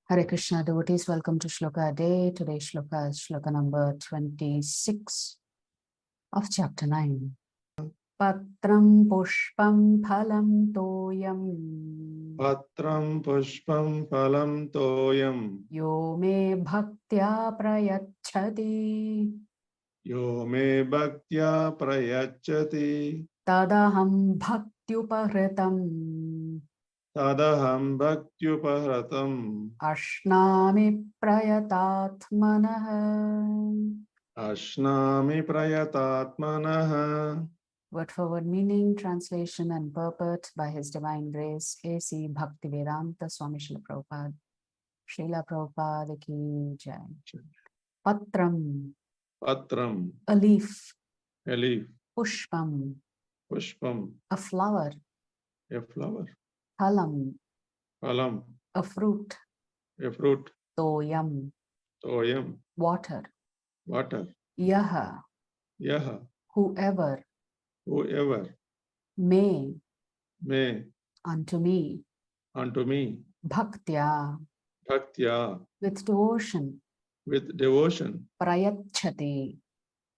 Hare Krishna devotees, welcome to Sloka a Day. Today's Shloka is Shloka number 26 of chapter 9. Patram pushpam phalam toyam. Patram pushpam phalam toyam. Yo me bhaktya prayachati. Yo me bhaktya prayachati. Tadaham bhaktyupahritam. Tadaham bhaktyupahratam. Ashnami prayatatmanah. Ashnami prayatatmanah. Word for word meaning, translation and purport by His Divine Grace, A.C. Bhaktivedanta Swami Srila Prabhupada. Srila Prabhupada ki jai. Patram, Patram, a leaf. a leaf. Pushpam, Pushpam, a flower. a flower. Phalam, Phalam, a fruit. a fruit. Toyam, Toyam, water. water. Yaha, Yaha, whoever. whoever. May, Unto me. Bhaktya, bhaktya, with devotion. with devotion. Prayachati,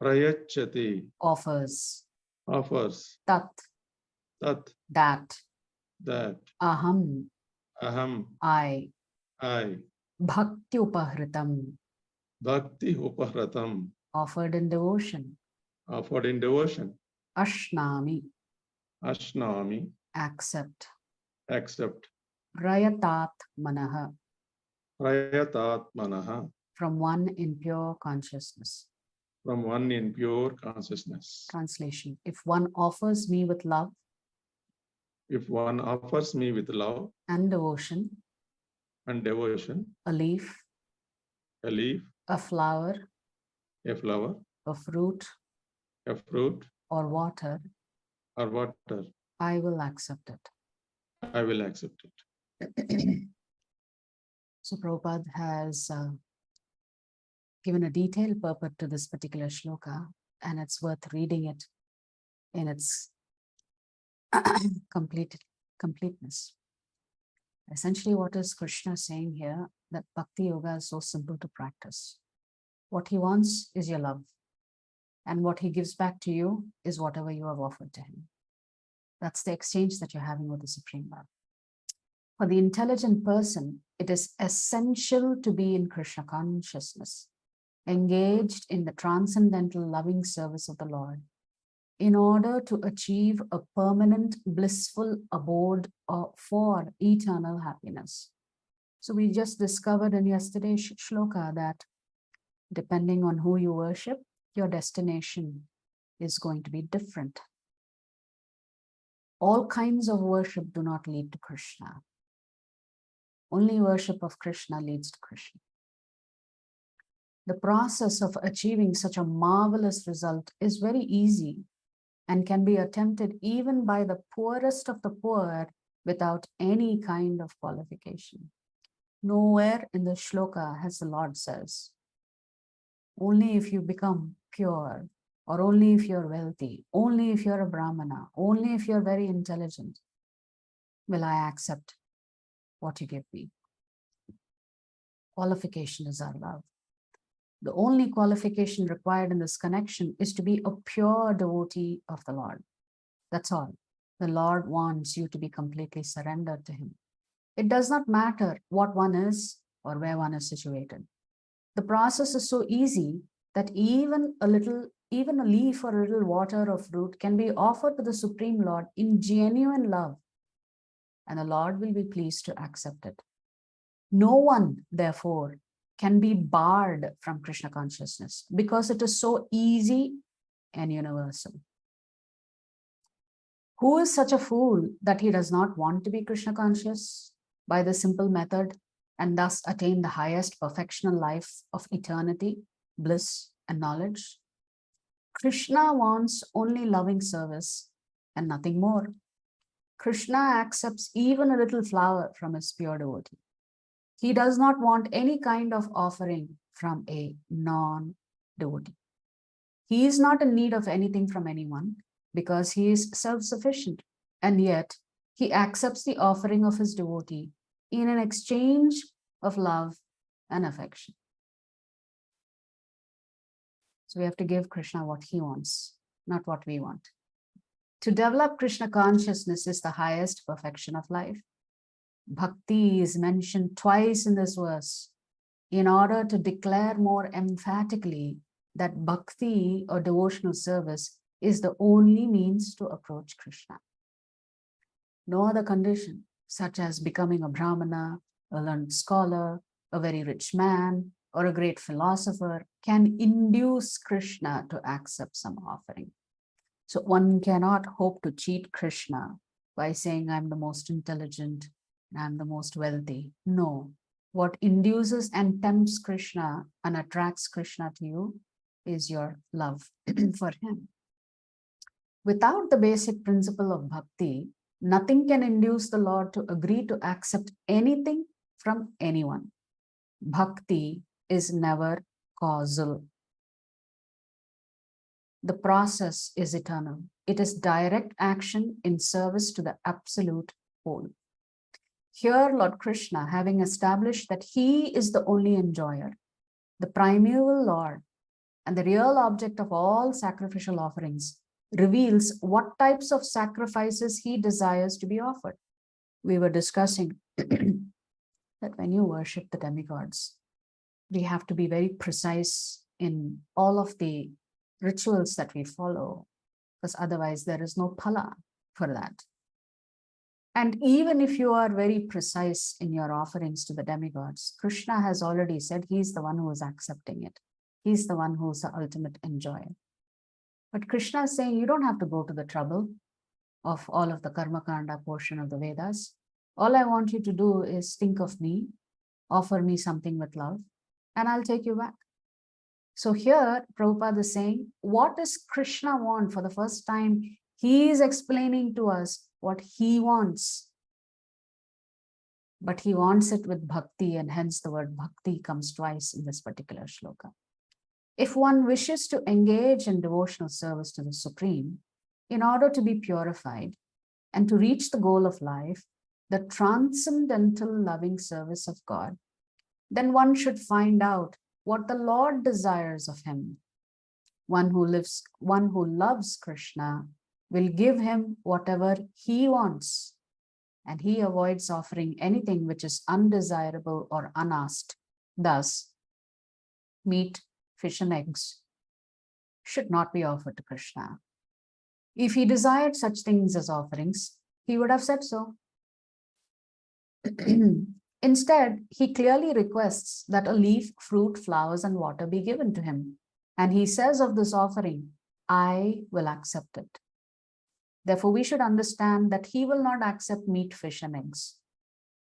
Prayachati, offers. Tat, That. Aham, I. Bhakti Bhakti upahratam, offered in devotion. Ashnami, accept. Prayatat manaha, from one in pure consciousness. Translation: if one offers me with love and devotion, a leaf, a flower, a fruit, or water, I will accept it. So Prabhupada has given a detailed purport to this particular shloka, and it's worth reading it in its completeness. Essentially, what is Krishna saying here? That Bhakti Yoga is so simple to practice. What he wants is your love. And what he gives back to you is whatever you have offered to him. That's the exchange that you're having with the Supreme Lord. For the intelligent person, it is essential to be in Krishna consciousness, engaged in the transcendental loving service of the Lord, in order to achieve a permanent blissful abode for eternal happiness. So we just discovered in yesterday's shloka that depending on who you worship, your destination is going to be different. All kinds of worship do not lead to Krishna. Only worship of Krishna leads to Krishna. The process of achieving such a marvelous result is very easy and can be attempted even by the poorest of the poor without any kind of qualification. Nowhere in the shloka has the Lord says, only if you become pure, or only if you're wealthy, only if you're a Brahmana, only if you're very intelligent, will I accept what you give me. Qualification is our love. The only qualification required in this connection is to be a pure devotee of the Lord. That's all. The Lord wants you to be completely surrendered to him. It does not matter what one is or where one is situated. The process is so easy that even a leaf or a little water or fruit can be offered to the Supreme Lord in genuine love, and the Lord will be pleased to accept it. No one, therefore, can be barred from Krishna consciousness because it is so easy and universal. Who is such a fool that he does not want to be Krishna conscious by the simple method and thus attain the highest perfectional life of eternity, bliss, and knowledge? Krishna wants only loving service and nothing more. Krishna accepts even a little flower from his pure devotee. He does not want any kind of offering from a non-devotee. He is not in need of anything from anyone because he is self-sufficient, and yet he accepts the offering of his devotee in an exchange of love and affection. So we have to give Krishna what he wants, not what we want. To develop Krishna consciousness is the highest perfection of life. Bhakti is mentioned twice in this verse in order to declare more emphatically that bhakti or devotional service is the only means to approach Krishna. No other condition, such as becoming a brahmana, a learned scholar, a very rich man, or a great philosopher, can induce Krishna to accept some offering. So one cannot hope to cheat Krishna by saying, I'm the most intelligent, and I'm the most wealthy. No. What induces and tempts Krishna and attracts Krishna to you is your love for him. Without the basic principle of bhakti, nothing can induce the Lord to agree to accept anything from anyone. Bhakti is never causal. The process is eternal. It is direct action in service to the absolute whole. Here, Lord Krishna, having established that he is the only enjoyer, the primeval Lord, and the real object of all sacrificial offerings, reveals what types of sacrifices he desires to be offered. We were discussing that when you worship the demigods, we have to be very precise in all of the rituals that we follow, because otherwise there is no phala for that. And even if you are very precise in your offerings to the demigods, Krishna has already said he's the one who is accepting it. He's the one who's the ultimate enjoyer. But Krishna is saying you don't have to go to the trouble of all of the Karma Kanda portion of the Vedas. All I want you to do is think of me, offer me something with love, and I'll take you back. So here, Prabhupada is saying, what does Krishna want? For the first time, he is explaining to us what he wants. But he wants it with bhakti, and hence the word bhakti comes twice in this particular shloka. If one wishes to engage in devotional service to the Supreme, in order to be purified and to reach the goal of life, the transcendental loving service of God, then one should find out what the Lord desires of him. One who loves Krishna will give him whatever he wants, and he avoids offering anything which is undesirable or unasked. Thus, meat, fish, and eggs should not be offered to Krishna. If he desired such things as offerings, he would have said so. Instead, he clearly requests that a leaf, fruit, flowers, and water be given to him. And he says of this offering, I will accept it. Therefore, we should understand that he will not accept meat, fish, and eggs.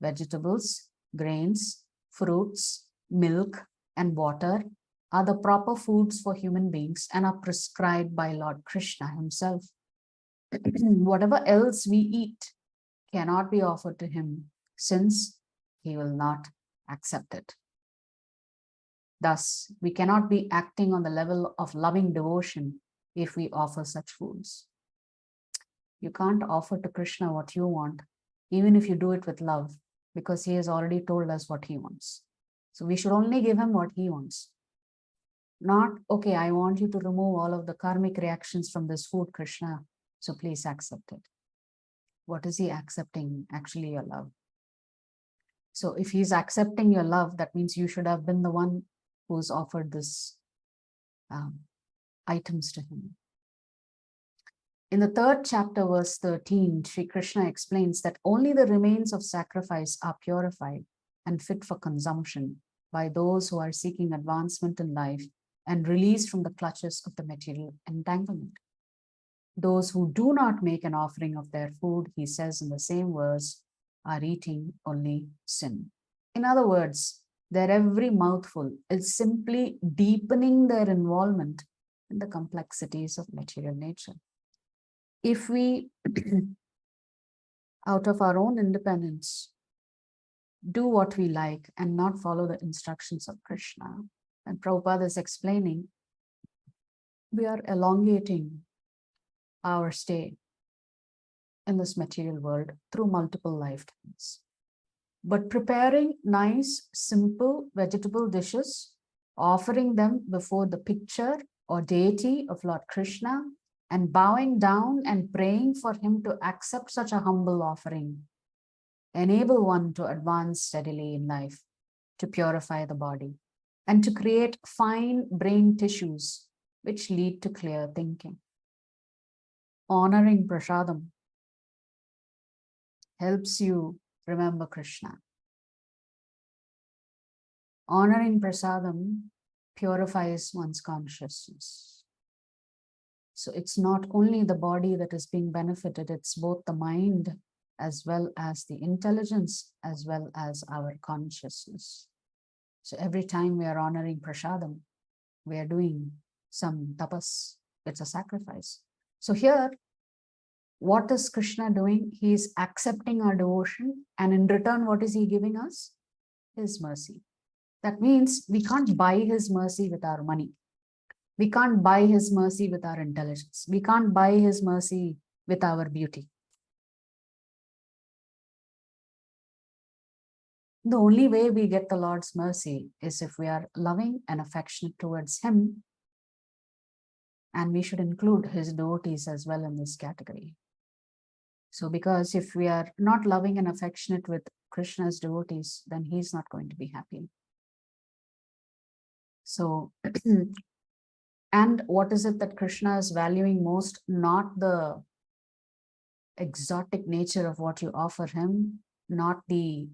Vegetables, grains, fruits, milk, and water are the proper foods for human beings and are prescribed by Lord Krishna himself. Whatever else we eat cannot be offered to him, since he will not accept it. Thus, we cannot be acting on the level of loving devotion if we offer such foods. You can't offer to Krishna what you want, even if you do it with love, because he has already told us what he wants. So we should only give him what he wants. Not, okay, I want you to remove all of the karmic reactions from this food, Krishna, so please accept it. What is he accepting? Actually, your love. So if he's accepting your love, that means you should have been the one who's offered this items to him. In the 3rd chapter, verse 13, Sri Krishna explains that only the remains of sacrifice are purified and fit for consumption by those who are seeking advancement in life and released from the clutches of the material entanglement. Those who do not make an offering of their food, he says in the same verse, are eating only sin. In other words, their every mouthful is simply deepening their involvement in the complexities of material nature. If we, out of our own independence, do what we like and not follow the instructions of Krishna, and Prabhupada is explaining, we are elongating our stay in this material world through multiple lifetimes. but preparing nice, simple vegetable dishes, offering them before the picture or deity of Lord Krishna, and bowing down and praying for him to accept such a humble offering, enable one to advance steadily in life, to purify the body, and to create fine brain tissues which lead to clear thinking. Honoring prasadam helps you remember Krishna. Honoring prasadam purifies one's consciousness. So it's not only the body that is being benefited, it's both the mind as well as the intelligence, as well as our consciousness. So every time we are honoring prasadam, we are doing some tapas. It's a sacrifice. So here, what is Krishna doing? He is accepting our devotion, and in return, what is he giving us? His mercy. That means we can't buy his mercy with our money. We can't buy his mercy with our intelligence. We can't buy his mercy with our beauty. The only way we get the Lord's mercy is if we are loving and affectionate towards him, and we should include his devotees as well in this category. So because if we are not loving and affectionate with Krishna's devotees, then he's not going to be happy. So, and what is it that Krishna is valuing most? Not the exotic nature of what you offer him, not the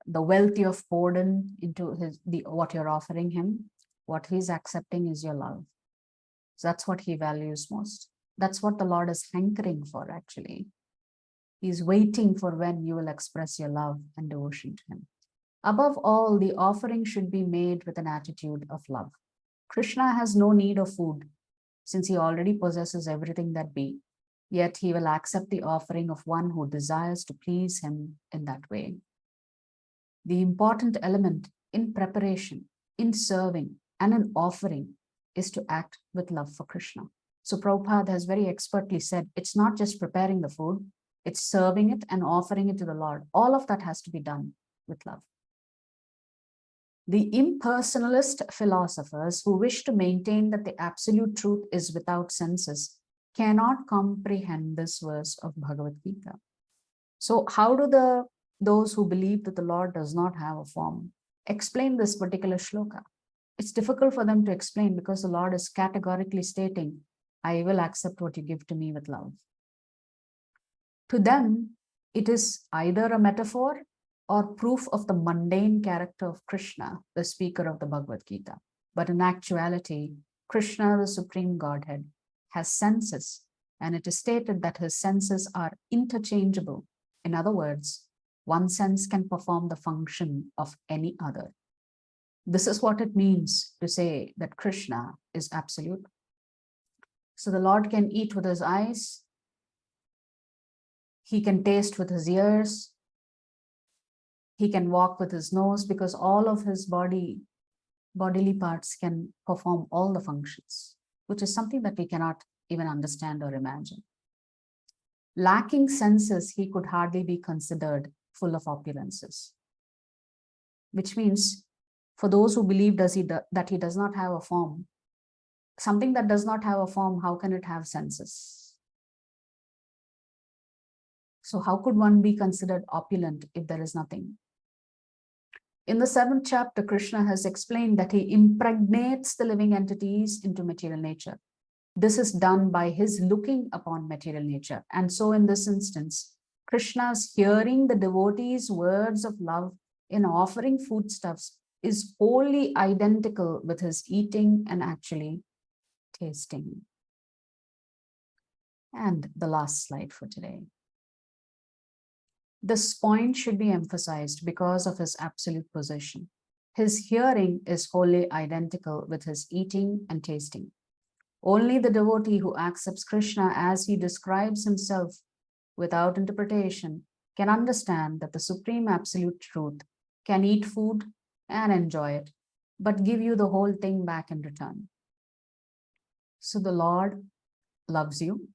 wealth you have poured into what you're offering him. What he's accepting is your love. So that's what he values most. That's what the Lord is hankering for, actually. He's waiting for when you will express your love and devotion to him. Above all, the offering should be made with an attitude of love. Krishna has no need of food, since he already possesses everything that be. Yet he will accept the offering of one who desires to please him in that way. The important element in preparation, in serving, and in offering is to act with love for Krishna. So Prabhupada has very expertly said, it's not just preparing the food, it's serving it and offering it to the Lord. All of that has to be done with love. The impersonalist philosophers who wish to maintain that the absolute truth is without senses cannot comprehend this verse of Bhagavad Gita. So how do those who believe that the Lord does not have a form explain this particular shloka? It's difficult for them to explain because the Lord is categorically stating, I will accept what you give to me with love. To them, it is either a metaphor or proof of the mundane character of Krishna, the speaker of the Bhagavad Gita. But in actuality, Krishna, the Supreme Godhead, has senses, and it is stated that his senses are interchangeable. In other words, one sense can perform the function of any other. This is what it means to say that Krishna is absolute. So the Lord can eat with his eyes, he can taste with his ears, he can walk with his nose, because all of his bodily parts can perform all the functions, which is something that we cannot even understand or imagine. Lacking senses, he could hardly be considered full of opulences, which means for those who believe that he does not have a form, something that does not have a form, how can it have senses? So how could one be considered opulent if there is nothing? In the 7th chapter, Krishna has explained that he impregnates the living entities into material nature. This is done by his looking upon material nature. And so in this instance, Krishna's hearing the devotees' words of love in offering foodstuffs is wholly identical with his eating and actually tasting. And the last slide for today. This point should be emphasized because of his absolute position. His hearing is wholly identical with his eating and tasting. Only the devotee who accepts Krishna as he describes himself without interpretation can understand that the supreme absolute truth can eat food and enjoy it, but give you the whole thing back in return. So the Lord loves you,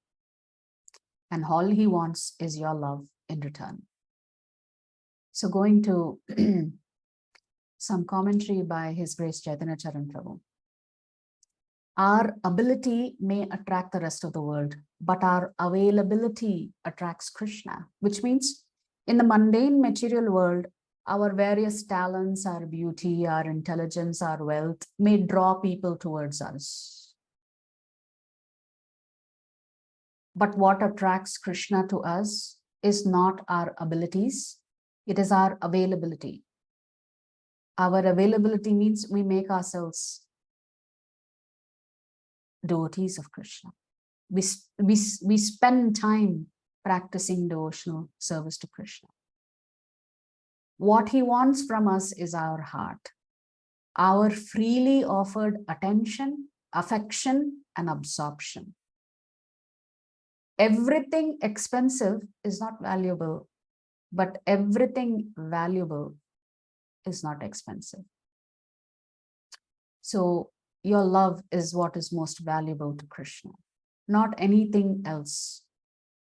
and all he wants is your love. in return. So going to some commentary by His Grace Chaitanya Charan Prabhu. Our ability may attract the rest of the world, but our availability attracts Krishna, which means in the mundane material world, our various talents, our beauty, our intelligence, our wealth may draw people towards us. But what attracts Krishna to us is not our abilities, it is our availability. Our availability means we make ourselves devotees of Krishna. We spend time practicing devotional service to Krishna. What he wants from us is our heart, our freely offered attention, affection, and absorption. Everything expensive is not valuable, but everything valuable is not expensive. So your love is what is most valuable to Krishna, not anything else,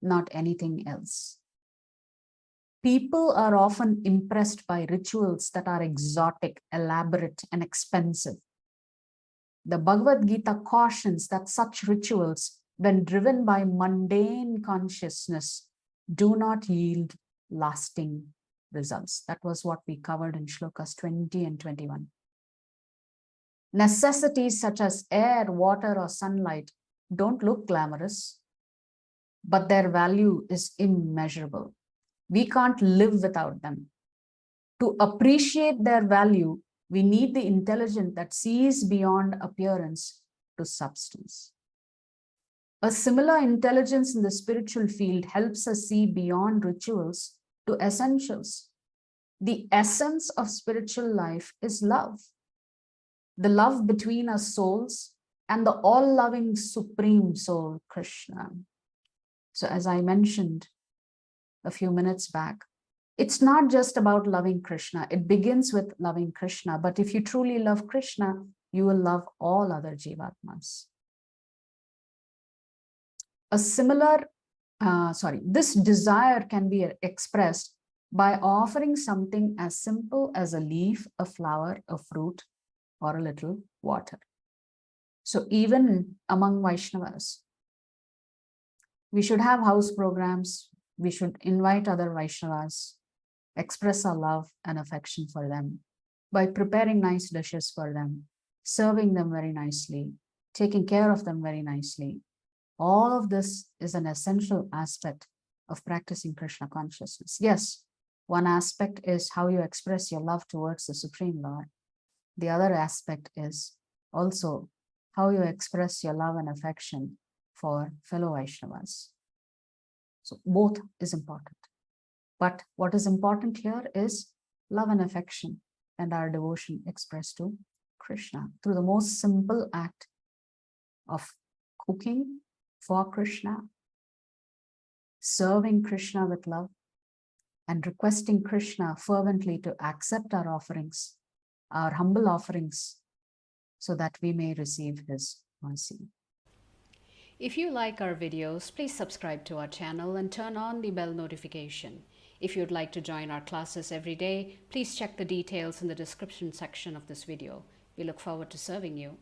not anything else. People are often impressed by rituals that are exotic, elaborate, and expensive. The Bhagavad Gita cautions that such rituals, when driven by mundane consciousness, do not yield lasting results. That was what we covered in Shlokas 20 and 21. Necessities such as air, water, or sunlight don't look glamorous, but their value is immeasurable. We can't live without them. To appreciate their value, we need the intelligence that sees beyond appearance to substance. A similar intelligence in the spiritual field helps us see beyond rituals to essentials. The essence of spiritual life is love. The love between our souls and the all-loving Supreme Soul, Krishna. So as I mentioned a few minutes back, it's not just about loving Krishna. It begins with loving Krishna. But if you truly love Krishna, you will love all other Jivatmas. This desire can be expressed by offering something as simple as a leaf, a flower, a fruit, or a little water. So even among Vaishnavas, we should have house programs. We should invite other Vaishnavas, express our love and affection for them by preparing nice dishes for them, serving them very nicely, taking care of them very nicely. All of this is an essential aspect of practicing Krishna consciousness. Yes, one aspect is how you express your love towards the Supreme Lord. The other aspect is also how you express your love and affection for fellow Vaishnavas. So both is important. But what is important here is love and affection and our devotion expressed to Krishna through the most simple act of cooking for Krishna, serving Krishna with love, and requesting Krishna fervently to accept our offerings, our humble offerings, so that we may receive his mercy. If you like our videos, please subscribe to our channel and turn on the bell notification. If you'd like to join our classes every day, please check the details in the description section of this video. We look forward to serving you.